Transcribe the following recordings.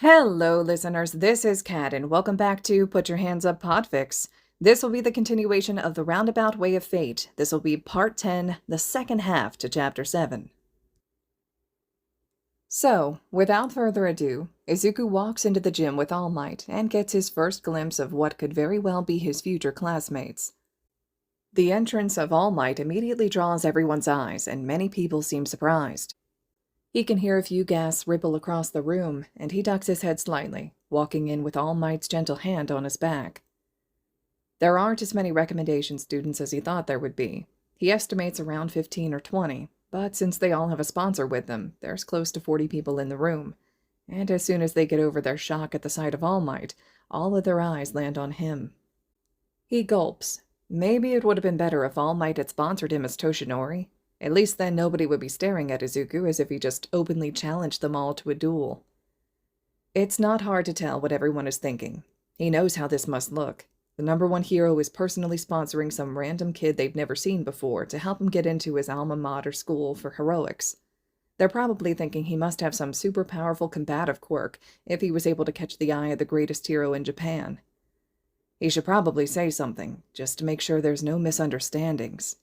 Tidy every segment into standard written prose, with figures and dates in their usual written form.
Hello, listeners. This is Kat, and welcome back to Put Your Hands Up Podfics. This will be the continuation of the Roundabout Way of Fate. This will be Part 10, the second half to Chapter 7. So, without further ado, Izuku walks into the gym with All Might and gets his first glimpse of what could very well be his future classmates. The entrance of All Might immediately draws everyone's eyes, and many people seem surprised. He can hear a few gasps ripple across the room, and he ducks his head slightly, walking in with All Might's gentle hand on his back. There aren't as many recommendation students as he thought there would be. He estimates around 15 or 20, but since they all have a sponsor with them, there's close to 40 people in the room. And as soon as they get over their shock at the sight of All Might, all of their eyes land on him. He gulps. Maybe it would have been better if All Might had sponsored him as Toshinori. At least then nobody would be staring at Izuku as if he just openly challenged them all to a duel. It's not hard to tell what everyone is thinking. He knows how this must look. The number one hero is personally sponsoring some random kid they've never seen before to help him get into his alma mater school for heroics. They're probably thinking he must have some super powerful combative quirk if he was able to catch the eye of the greatest hero in Japan. He should probably say something, just to make sure there's no misunderstandings.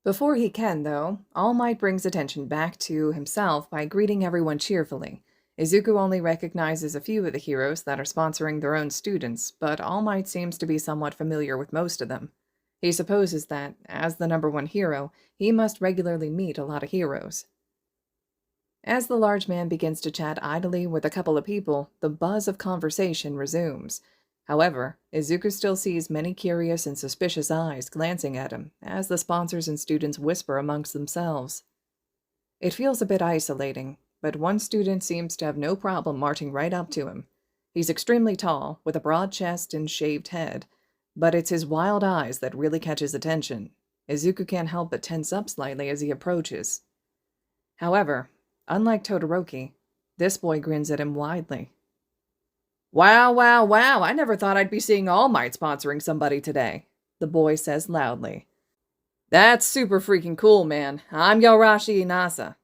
Before he can, though, All Might brings attention back to himself by greeting everyone cheerfully. Izuku only recognizes a few of the heroes that are sponsoring their own students, but All Might seems to be somewhat familiar with most of them. He supposes that, as the number one hero, he must regularly meet a lot of heroes. As the large man begins to chat idly with a couple of people, the buzz of conversation resumes. However, Izuku still sees many curious and suspicious eyes glancing at him as the sponsors and students whisper amongst themselves. It feels a bit isolating, but one student seems to have no problem marching right up to him. He's extremely tall, with a broad chest and shaved head, but it's his wild eyes that really catch his attention. Izuku can't help but tense up slightly as he approaches. However, unlike Todoroki, this boy grins at him widely. "Wow, wow, wow, I never thought I'd be seeing All Might sponsoring somebody today," the boy says loudly. "That's super freaking cool, man. I'm Yaorashi Inasa."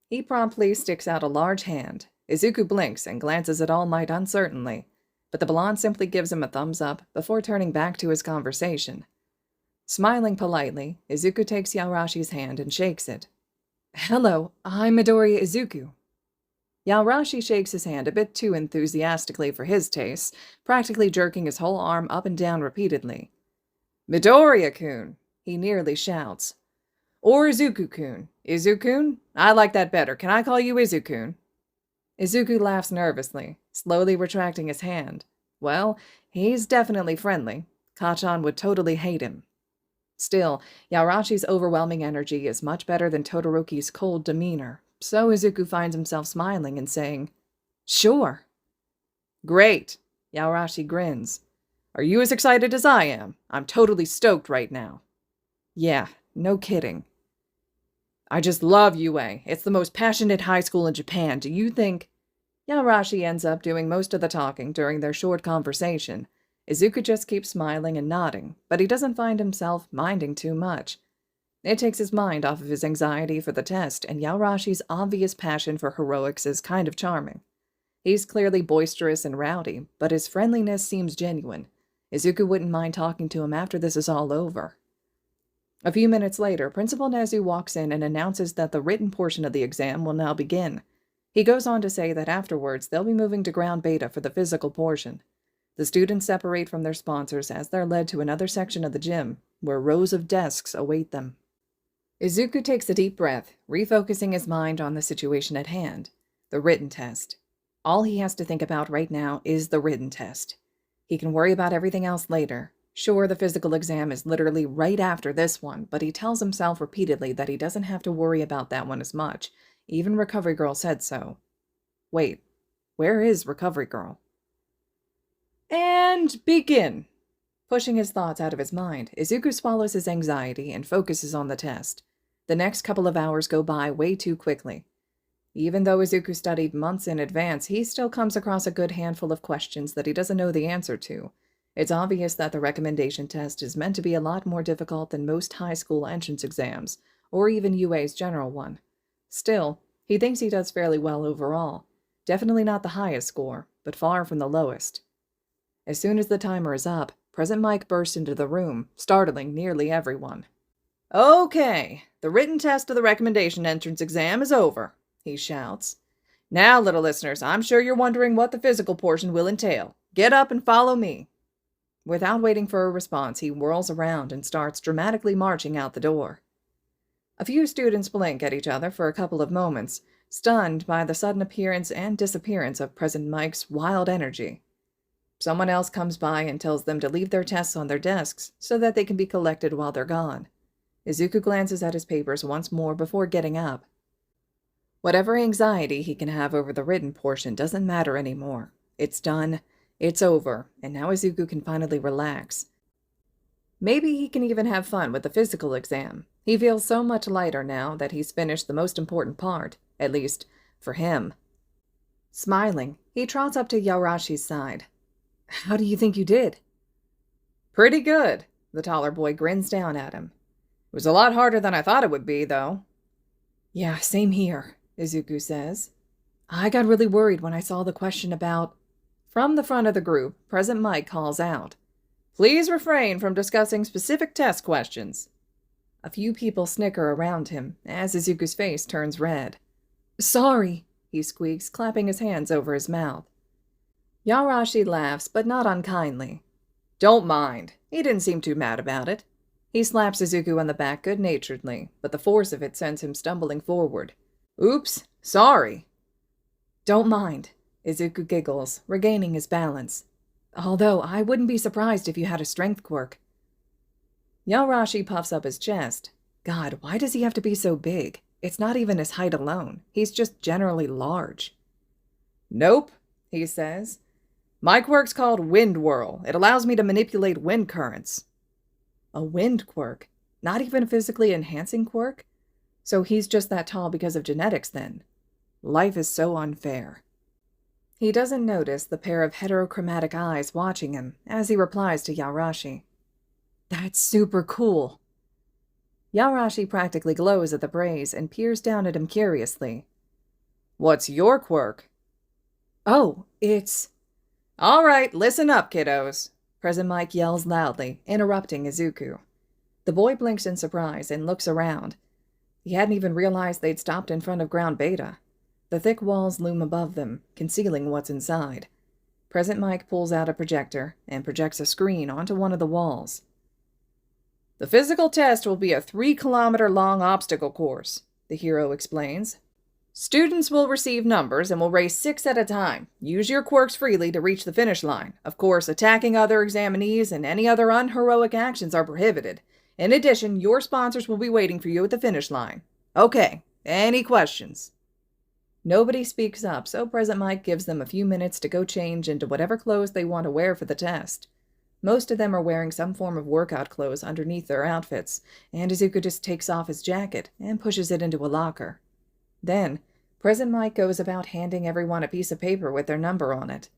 He promptly sticks out a large hand. Izuku blinks and glances at All Might uncertainly, but the blonde simply gives him a thumbs up before turning back to his conversation. Smiling politely, Izuku takes Yaorashi's hand and shakes it. "Hello, I'm Midoriya Izuku." Yaorashi shakes his hand a bit too enthusiastically for his tastes, practically jerking his whole arm up and down repeatedly. "Midoriya-kun!" he nearly shouts. "Or Izuku-kun. Izuku-kun? I like that better. Can I call you Izuku-kun?" Izuku laughs nervously, slowly retracting his hand. Well, he's definitely friendly. Kachan would totally hate him. Still, Yaorashi's overwhelming energy is much better than Todoroki's cold demeanor. So Izuku finds himself smiling and saying, "Sure." "Great," Yaorashi grins. "Are you as excited as I am? I'm totally stoked right now." "Yeah, no kidding." "I just love UA. It's the most passionate high school in Japan. Do you think—" Yaorashi ends up doing most of the talking during their short conversation. Izuku just keeps smiling and nodding, but he doesn't find himself minding too much. It takes his mind off of his anxiety for the test, and Yaorashi's obvious passion for heroics is kind of charming. He's clearly boisterous and rowdy, but his friendliness seems genuine. Izuku wouldn't mind talking to him after this is all over. A few minutes later, Principal Nezu walks in and announces that the written portion of the exam will now begin. He goes on to say that afterwards they'll be moving to ground beta for the physical portion. The students separate from their sponsors as they're led to another section of the gym, where rows of desks await them. Izuku takes a deep breath, refocusing his mind on the situation at hand, the written test. All he has to think about right now is the written test. He can worry about everything else later. Sure, the physical exam is literally right after this one, but he tells himself repeatedly that he doesn't have to worry about that one as much. Even Recovery Girl said so. Wait, where is Recovery Girl? And begin! Pushing his thoughts out of his mind, Izuku swallows his anxiety and focuses on the test. The next couple of hours go by way too quickly. Even though Izuku studied months in advance, he still comes across a good handful of questions that he doesn't know the answer to. It's obvious that the recommendation test is meant to be a lot more difficult than most high school entrance exams, or even UA's general one. Still, he thinks he does fairly well overall. Definitely not the highest score, but far from the lowest. As soon as the timer is up, Present Mike bursts into the room, startling nearly everyone. "Okay, the written test of the recommendation entrance exam is over," he shouts. "Now, little listeners, I'm sure you're wondering what the physical portion will entail. Get up and follow me." Without waiting for a response, he whirls around and starts dramatically marching out the door. A few students blink at each other for a couple of moments, stunned by the sudden appearance and disappearance of Present Mike's wild energy. Someone else comes by and tells them to leave their tests on their desks so that they can be collected while they're gone. Izuku glances at his papers once more before getting up. Whatever anxiety he can have over the written portion doesn't matter anymore. It's done, it's over, and now Izuku can finally relax. Maybe he can even have fun with the physical exam. He feels so much lighter now that he's finished the most important part, at least for him. Smiling, he trots up to Yaorashi's side. "How do you think you did?" "Pretty good," the taller boy grins down at him. "It was a lot harder than I thought it would be, though." "Yeah, same here," Izuku says. "I got really worried when I saw the question about—" From the front of the group, Present Mike calls out, "Please refrain from discussing specific test questions." A few people snicker around him as Izuku's face turns red. "Sorry," he squeaks, clapping his hands over his mouth. Yaorashi laughs, but not unkindly. "Don't mind. He didn't seem too mad about it." He slaps Izuku on the back good-naturedly, but the force of it sends him stumbling forward. "Oops, sorry." "Don't mind," Izuku giggles, regaining his balance. "Although I wouldn't be surprised if you had a strength quirk." Yaorashi puffs up his chest. God, why does he have to be so big? It's not even his height alone. He's just generally large. "Nope," he says. "My quirk's called Wind Whirl. It allows me to manipulate wind currents." A wind quirk? Not even a physically enhancing quirk? So he's just that tall because of genetics, then. Life is so unfair. He doesn't notice the pair of heterochromatic eyes watching him as he replies to Yaorashi. "That's super cool." Yaorashi practically glows at the praise and peers down at him curiously. "What's your quirk?" "Oh, it's—" "All right, listen up, kiddos," Present Mike yells loudly, interrupting Izuku. The boy blinks in surprise and looks around. He hadn't even realized they'd stopped in front of Ground Beta. The thick walls loom above them, concealing what's inside. Present Mike pulls out a projector and projects a screen onto one of the walls. "The physical test will be a 3-kilometer-long obstacle course," the hero explains. "Students will receive numbers and will race 6 at a time. Use your quirks freely to reach the finish line. Of course, attacking other examinees and any other unheroic actions are prohibited. In addition, your sponsors will be waiting for you at the finish line. Okay, any questions?" Nobody speaks up, so Present Mike gives them a few minutes to go change into whatever clothes they want to wear for the test. Most of them are wearing some form of workout clothes underneath their outfits, and Izuku just takes off his jacket and pushes it into a locker. Then, Present Mike goes about handing everyone a piece of paper with their number on it.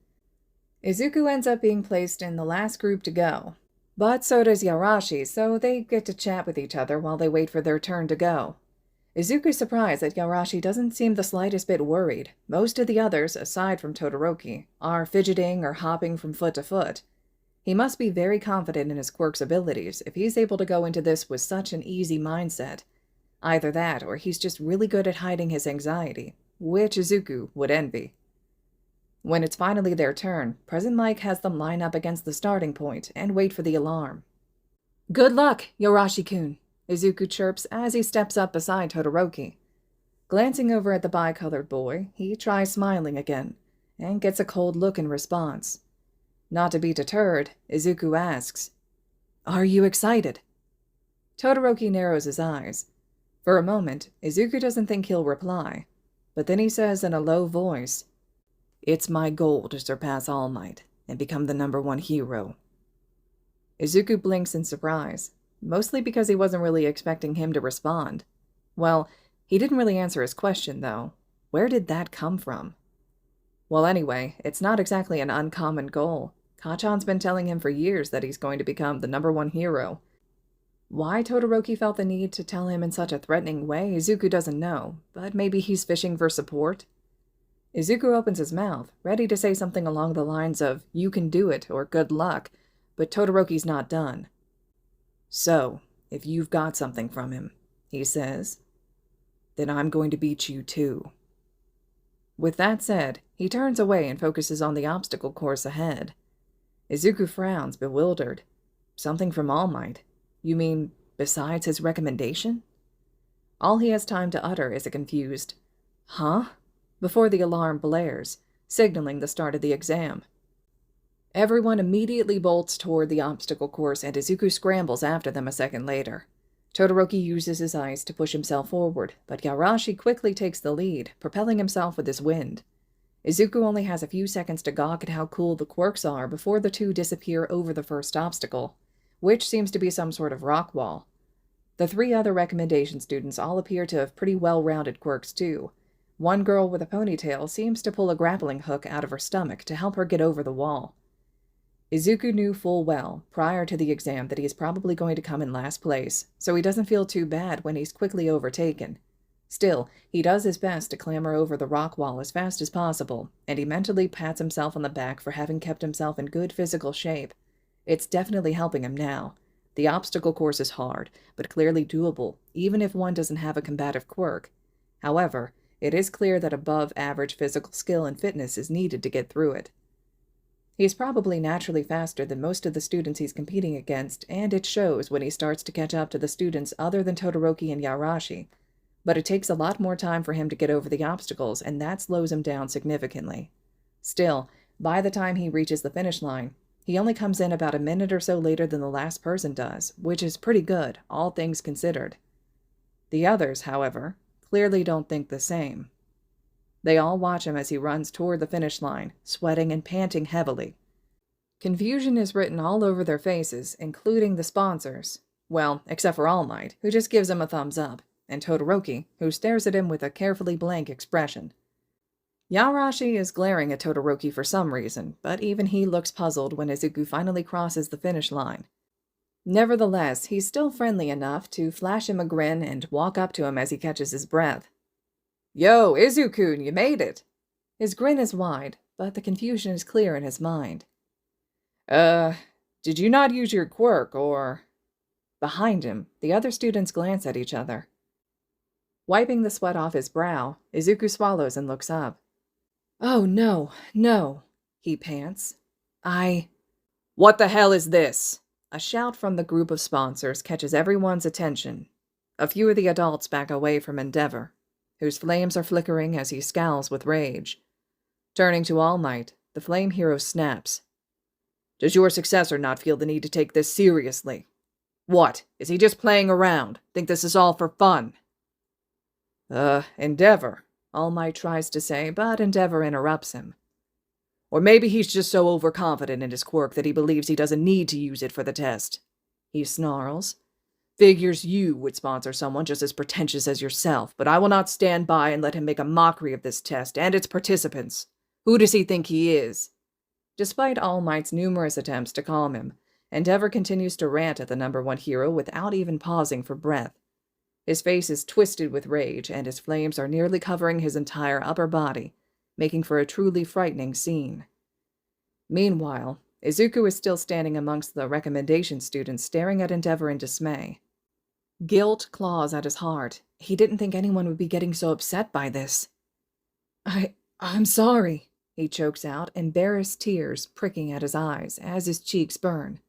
Izuku ends up being placed in the last group to go. But so does Yaorashi, so they get to chat with each other while they wait for their turn to go. Izuku's surprised that Yaorashi doesn't seem the slightest bit worried. Most of the others, aside from Todoroki, are fidgeting or hopping from foot to foot. He must be very confident in his quirk's abilities if he's able to go into this with such an easy mindset. Either that, or he's just really good at hiding his anxiety, which Izuku would envy. When it's finally their turn, Present Mike has them line up against the starting point and wait for the alarm. "Good luck, Yaorashi-kun," Izuku chirps as he steps up beside Todoroki. Glancing over at the bicolored boy, he tries smiling again, and gets a cold look in response. Not to be deterred, Izuku asks, "Are you excited?" Todoroki narrows his eyes. For a moment, Izuku doesn't think he'll reply, but then he says in a low voice, "It's my goal to surpass All Might and become the #1 hero." Izuku blinks in surprise, mostly because he wasn't really expecting him to respond. Well, he didn't really answer his question, though. Where did that come from? Well, anyway, it's not exactly an uncommon goal. Kachan's been telling him for years that he's going to become the #1 hero. Why Todoroki felt the need to tell him in such a threatening way, Izuku doesn't know, but maybe he's fishing for support. Izuku opens his mouth, ready to say something along the lines of, "You can do it," or "Good luck," but Todoroki's not done. "So, if you've got something from him," he says, "then I'm going to beat you too." With that said, he turns away and focuses on the obstacle course ahead. Izuku frowns, bewildered. Something from All Might? You mean, besides his recommendation? All he has time to utter is a confused, "Huh?" before the alarm blares, signaling the start of the exam. Everyone immediately bolts toward the obstacle course, and Izuku scrambles after them a second later. Todoroki uses his eyes to push himself forward, but Yarashi quickly takes the lead, propelling himself with his wind. Izuku only has a few seconds to gawk at how cool the quirks are before the two disappear over the first obstacle, which seems to be some sort of rock wall. The three other recommendation students all appear to have pretty well-rounded quirks too. One girl with a ponytail seems to pull a grappling hook out of her stomach to help her get over the wall. Izuku knew full well, prior to the exam, that he is probably going to come in last place, so he doesn't feel too bad when he's quickly overtaken. Still, he does his best to clamber over the rock wall as fast as possible, and he mentally pats himself on the back for having kept himself in good physical shape. It's definitely helping him now. The obstacle course is hard, but clearly doable, even if one doesn't have a combative quirk. However, it is clear that above-average physical skill and fitness is needed to get through it. He's probably naturally faster than most of the students he's competing against, and it shows when he starts to catch up to the students other than Todoroki and Yarashi. But it takes a lot more time for him to get over the obstacles, and that slows him down significantly. Still, by the time he reaches the finish line, he only comes in about a minute or so later than the last person does, which is pretty good, all things considered. The others, however, clearly don't think the same. They all watch him as he runs toward the finish line, sweating and panting heavily. Confusion is written all over their faces, including the sponsors. Well, except for All Might, who just gives him a thumbs up, and Todoroki, who stares at him with a carefully blank expression. Yarashi is glaring at Todoroki for some reason, but even he looks puzzled when Izuku finally crosses the finish line. Nevertheless, he's still friendly enough to flash him a grin and walk up to him as he catches his breath. "Yo, Izuku, you made it!" His grin is wide, but the confusion is clear in his mind. Did you not use your quirk, or—" Behind him, the other students glance at each other. Wiping the sweat off his brow, Izuku swallows and looks up. "Oh, no, he pants. "What the hell is this?" A shout from the group of sponsors catches everyone's attention. A few of the adults back away from Endeavor, whose flames are flickering as he scowls with rage. Turning to All Might, the flame hero snaps. "Does your successor not feel the need to take this seriously? What, is he just playing around? Think this is all for fun?" Endeavor," All Might tries to say, but Endeavor interrupts him. "Or maybe he's just so overconfident in his quirk that he believes he doesn't need to use it for the test," he snarls. "Figures you would sponsor someone just as pretentious as yourself, but I will not stand by and let him make a mockery of this test and its participants. Who does he think he is?" Despite All Might's numerous attempts to calm him, Endeavor continues to rant at the #1 hero without even pausing for breath. His face is twisted with rage, and his flames are nearly covering his entire upper body, making for a truly frightening scene. Meanwhile, Izuku is still standing amongst the recommendation students, staring at Endeavor in dismay. Guilt claws at his heart. He didn't think anyone would be getting so upset by this. I'm sorry," he chokes out, embarrassed tears pricking at his eyes as his cheeks burn.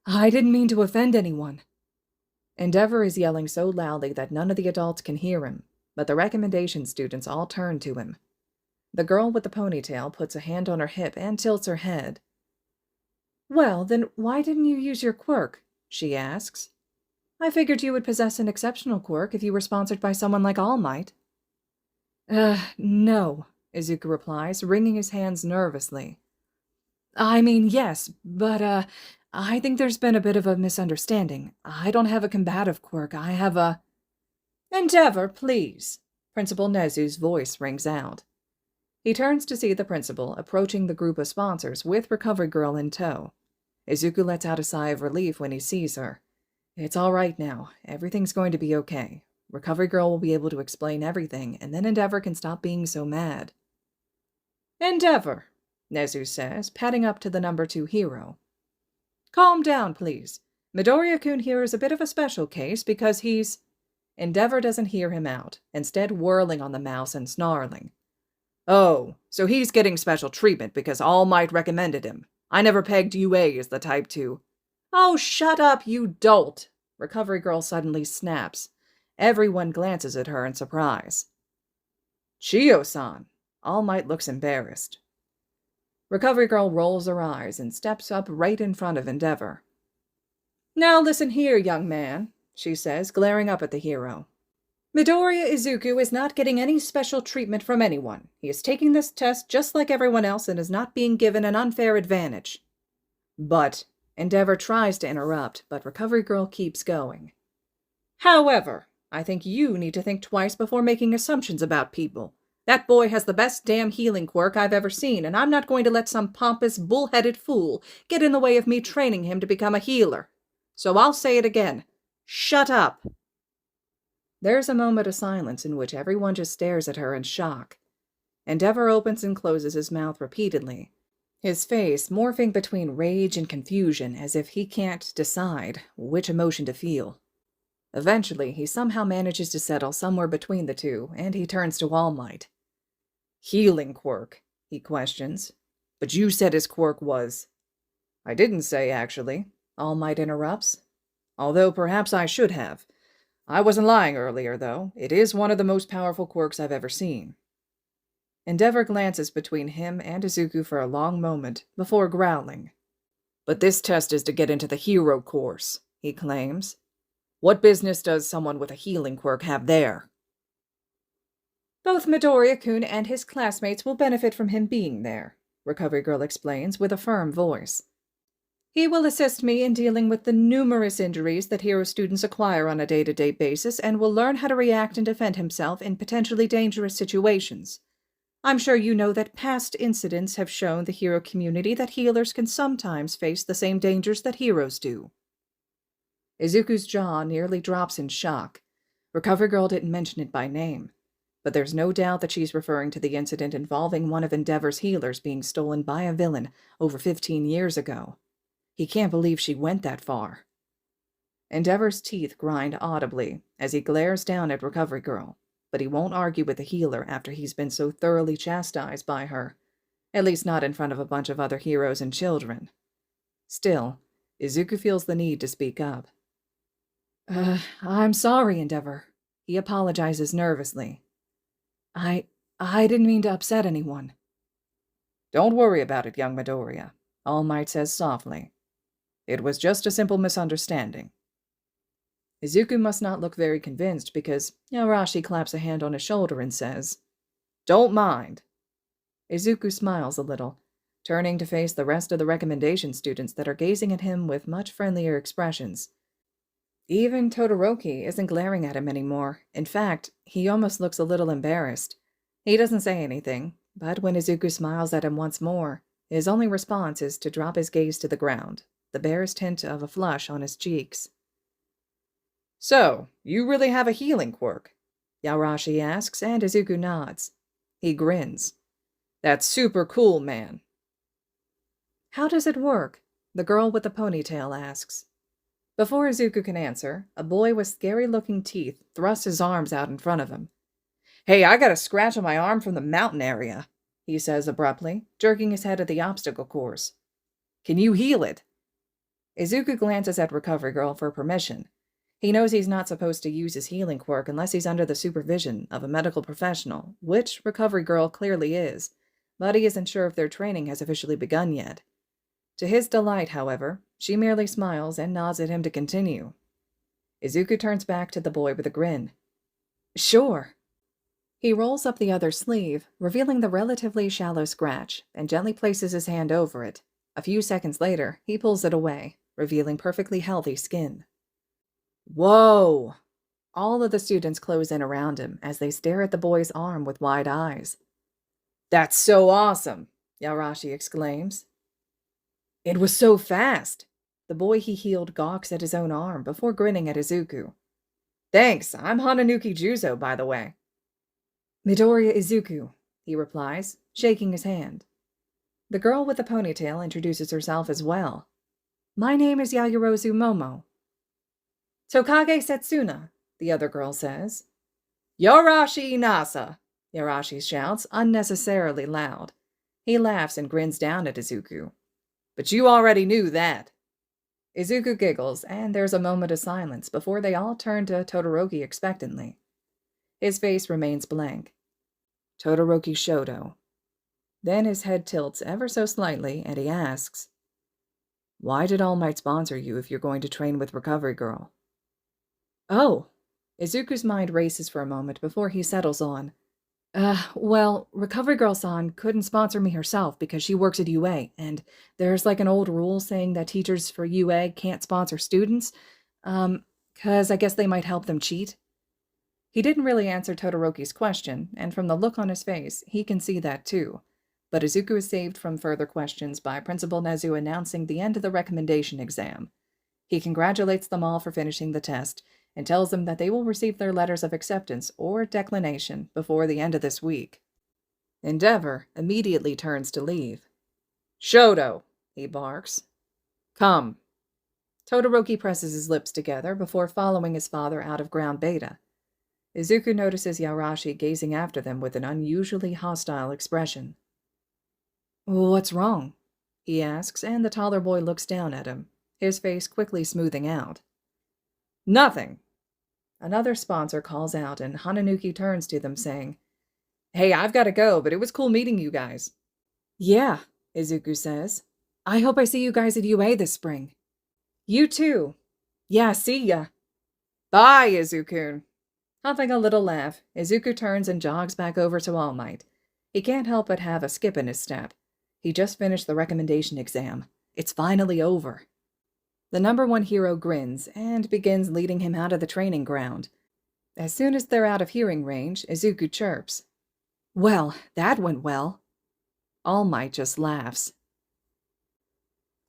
"I didn't mean to offend anyone." Endeavor is yelling so loudly that none of the adults can hear him, but the recommendation students all turn to him. The girl with the ponytail puts a hand on her hip and tilts her head. "Well, then why didn't you use your quirk?" she asks. "I figured you would possess an exceptional quirk if you were sponsored by someone like All Might." No," Izuku replies, wringing his hands nervously. "I mean, yes, but, I think there's been a bit of a misunderstanding. I don't have a combative quirk, I have a—" "Endeavor, please," Principal Nezu's voice rings out. He turns to see the principal approaching the group of sponsors with Recovery Girl in tow. Izuku lets out a sigh of relief when he sees her. It's all right now. Everything's going to be okay. Recovery Girl will be able to explain everything, and then Endeavor can stop being so mad. Endeavor, Nezu says, padding up to the number 2 hero. Calm down, please. Midoriya-kun here is a bit of a special case because he's... Endeavor doesn't hear him out, instead whirling on the mouse and snarling. Oh, so he's getting special treatment because All Might recommended him. I never pegged UA as the type to... Oh, shut up, you dolt! Recovery Girl suddenly snaps. Everyone glances at her in surprise. Chiyo-san! All Might looks embarrassed. Recovery Girl rolls her eyes and steps up right in front of Endeavor. Now listen here, young man, she says, glaring up at the hero. Midoriya Izuku is not getting any special treatment from anyone. He is taking this test just like everyone else and is not being given an unfair advantage. But Endeavor tries to interrupt, but Recovery Girl keeps going. However, I think you need to think twice before making assumptions about people. That boy has the best damn healing quirk I've ever seen, and I'm not going to let some pompous, bull-headed fool get in the way of me training him to become a healer. So I'll say it again. Shut up! There's a moment of silence in which everyone just stares at her in shock. Endeavor opens and closes his mouth repeatedly, his face morphing between rage and confusion as if he can't decide which emotion to feel. Eventually, he somehow manages to settle somewhere between the two, and he turns to All Might. Healing quirk, he questions. But you said his quirk was... I didn't say, actually, All Might interrupts. Although perhaps I should have. I wasn't lying earlier, though. It is one of the most powerful quirks I've ever seen. Endeavor glances between him and Izuku for a long moment, before growling. But this test is to get into the hero course, he claims. What business does someone with a healing quirk have there? Both Midoriya-kun and his classmates will benefit from him being there, Recovery Girl explains with a firm voice. He will assist me in dealing with the numerous injuries that hero students acquire on a day-to-day basis and will learn how to react and defend himself in potentially dangerous situations. I'm sure you know that past incidents have shown the hero community that healers can sometimes face the same dangers that heroes do. Izuku's jaw nearly drops in shock. Recovery Girl didn't mention it by name, but there's no doubt that she's referring to the incident involving one of Endeavor's healers being stolen by a villain over 15 years ago. He can't believe she went that far. Endeavor's teeth grind audibly as he glares down at Recovery Girl, but he won't argue with the healer after he's been so thoroughly chastised by her, at least not in front of a bunch of other heroes and children. Still, Izuku feels the need to speak up. I'm sorry, Endeavor. He apologizes nervously. I didn't mean to upset anyone. Don't worry about it, young Midoriya, All Might says softly. It was just a simple misunderstanding. Izuku must not look very convinced because Arashi claps a hand on his shoulder and says, Don't mind. Izuku smiles a little, turning to face the rest of the recommendation students that are gazing at him with much friendlier expressions. Even Todoroki isn't glaring at him anymore. In fact, he almost looks a little embarrassed. He doesn't say anything, but when Izuku smiles at him once more, his only response is to drop his gaze to the ground, the barest hint of a flush on his cheeks. So, you really have a healing quirk? Yaorashi asks, and Izuku nods. He grins. That's super cool, man. How does it work? The girl with the ponytail asks. Before Izuku can answer, a boy with scary-looking teeth thrusts his arms out in front of him. Hey, I got a scratch on my arm from the mountain area, he says abruptly, jerking his head at the obstacle course. Can you heal it? Izuku glances at Recovery Girl for permission. He knows he's not supposed to use his healing quirk unless he's under the supervision of a medical professional, which Recovery Girl clearly is, but he isn't sure if their training has officially begun yet. To his delight, however, she merely smiles and nods at him to continue. Izuku turns back to the boy with a grin. Sure. He rolls up the other sleeve, revealing the relatively shallow scratch, and gently places his hand over it. A few seconds later, he pulls it away, revealing perfectly healthy skin. Whoa! All of the students close in around him as they stare at the boy's arm with wide eyes. That's so awesome! Yaorashi exclaims. It was so fast! The boy he healed gawks at his own arm before grinning at Izuku. Thanks, I'm Hananuki Juzo, by the way. Midoriya Izuku, he replies, shaking his hand. The girl with the ponytail introduces herself as well. My name is Yayorozu Momo. Tokage Setsuna, the other girl says. Yorashi Inasa, Yorashi shouts, unnecessarily loud. He laughs and grins down at Izuku. But you already knew that. Izuku giggles, and there's a moment of silence before they all turn to Todoroki expectantly. His face remains blank. Todoroki Shoto. Then his head tilts ever so slightly, and he asks, Why did All Might sponsor you if you're going to train with Recovery Girl? Oh. Izuku's mind races for a moment before he settles on, well, Recovery Girl-san couldn't sponsor me herself because she works at UA, and there's like an old rule saying that teachers for UA can't sponsor students, 'cause I guess they might help them cheat. He didn't really answer Todoroki's question, and from the look on his face, he can see that too. But Izuku is saved from further questions by Principal Nezu announcing the end of the recommendation exam. He congratulates them all for finishing the test, and tells them that they will receive their letters of acceptance or declination before the end of this week. Endeavor immediately turns to leave. Shoto, he barks. Come. Todoroki presses his lips together before following his father out of ground beta. Izuku notices Yarashi gazing after them with an unusually hostile expression. What's wrong? He asks, and the taller boy looks down at him, his face quickly smoothing out. Nothing. Another sponsor calls out, and Hananuki turns to them, saying, Hey, I've got to go, but it was cool meeting you guys. Yeah, Izuku says. I hope I see you guys at UA this spring. You too. Yeah, see ya. Bye, Izuku. Huffing a little laugh, Izuku turns and jogs back over to All Might. He can't help but have a skip in his step. He just finished the recommendation exam. It's finally over. The number one hero grins and begins leading him out of the training ground. As soon as they're out of hearing range, Izuku chirps. Well, that went well. All Might just laughs.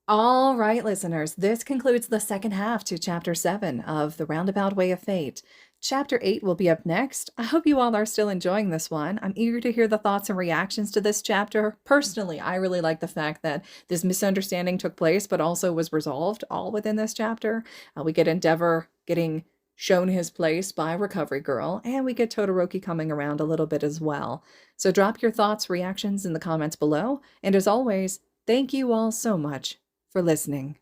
All right, listeners, this concludes the second half to Chapter 7 of The Roundabout Way of Fate. Chapter 8 will be up next. I hope you all are still enjoying this one. I'm eager to hear the thoughts and reactions to this chapter. Personally, I really like the fact that this misunderstanding took place, but also was resolved all within this chapter. We get Endeavor getting shown his place by Recovery Girl, and we get Todoroki coming around a little bit as well. So drop your thoughts, reactions in the comments below. And as always, thank you all so much for listening.